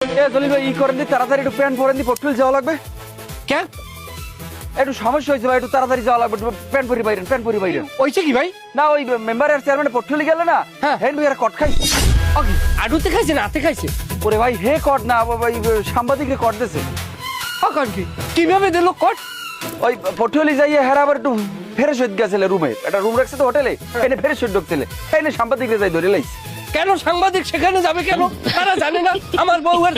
জলিল ভাই ই করেন দি তাড়াতাড়ি একটু প্যান্ট পরেন দি পটুল যাওয়া লাগবে। কেন একটু সমস্যা হয়েছে ভাই, একটু তাড়াতাড়ি যাওয়া লাগবে। প্যান্ট পরি বাইরেন, প্যান্ট পরি বাইরেন। ওইছে কি ভাই? না ওই মেম্বার আর চেয়ারম্যান পটুলি গেল না, হ্যাঁ। হেন ভাই আর কট খাইছে। আডুতে খাইছে না হাতে খাইছে? ওরে ভাই হে কট না, ভাই সাংবাদিকরে কট দিছে। কারণ কি কিভাবে দিল কট? ওই পটুলি যাইয়ে হেরা আবার একটু ফেরেশ হয়ে গেছিল রুমে, একটা রুম রাখছে তো হোটেলে, এনে ফেরেশ হয়ে ঢুকছিল, এনে সাংবাদিকরে যাই ধরে লাইছে। কেন সাংবাদিক সেখানে যাবে কেন? তারা জানে না আমার বউ আর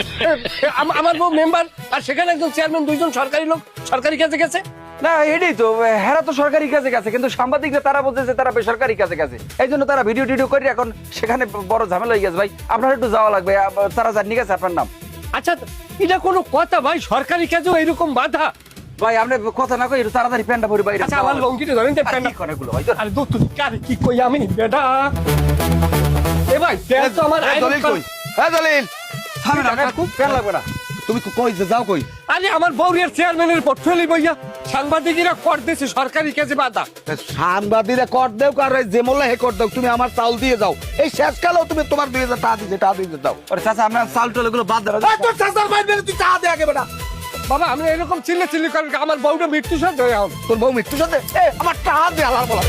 আমার বউ মেম্বার আর সেখানে একজন চেয়ারম্যান, দুইজন সরকারি লোক সরকারি কাজে গেছে। না এটাই তো, হেরা তো সরকারি কাজে গেছে, কিন্তু সাংবাদিকরা তারা বলতেছে তারা বেসরকারি কাজে গেছে, এই জন্য তারা ভিডিও টিডিও করে এখন সেখানে বড় ঝামেলা হয়ে গেছে। ভাই আপনার একটু যাওয়া লাগবে, তারা জানি গেছে আপনার নাম। আচ্ছা এটা কোনো কথা ভাই? সরকারি কাজেও এরকম বাধা? ভাই আপনি কথা না কই একটু তাড়াতাড়ি প্যান্টটা পরি বাইরে। আচ্ছা আমার লঙ্কিটা ধরেন যে প্যান্ট করে গুলো ভাই। আরে দূর তুই কারে কি কই আমি বেটা এ ভাই প্যান্ট তো আমার দলিল কই? হ্যাঁ দলিল, থামেন না, প্যান্ট লাগবে না। তুমি কই যাও কই? আরে আমার বউরিয়ার চেয়ারম্যানের পোর্টফোলিও বইয়া সাংবাদিকেরা কর দিয়েছে সরকারি কাজে বাধা। সাংবাদিকরা কর দেও কার যে মোল্লা হে কর দেও, তুমি আমার চাউল দিয়ে যাও। এই শেষ কালেও তুমি তোমার 2000 টাকা দিতে দাও। আরে চাচা আপনার চাল টাল এগুলো বাদ দেন। তোর চাচার ভাই বেরে তুই টাকা দে আগে বেটা। বাবা আমি এরকম চিল্লি করেন আমার বউটা মৃত্যু সাথে হয়ে এখন। তোর বউ মৃত্যুর সাথে আমার টাকা দে আলার বলা,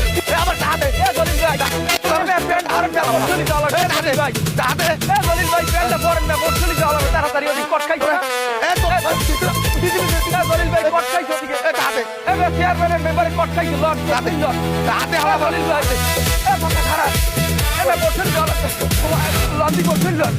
আমার টাকা দে। জলিল ভাই প্যান্ট ধরেন না, পটুলি যাওয়া লাগবে। টাকা দে ভাই, টাকা দে। জলিল ভাই প্যান্টটা পরেন না, পটুলি যাওয়া লাগবে তাড়াতাড়ি, ওদিকে কট খাইছে। জলিল ভাই কট খাইছে ওদিকে, টাকা দে। এবার চেয়ারম্যানের মেম্বারে কট খাইছে, লট টাকা দে, টাকা দে হালা জলিল ভাই। এ মাথা খারাপ, এবার পটুলি যাওয়া লাগবে, লন্ডি পটুলি লট।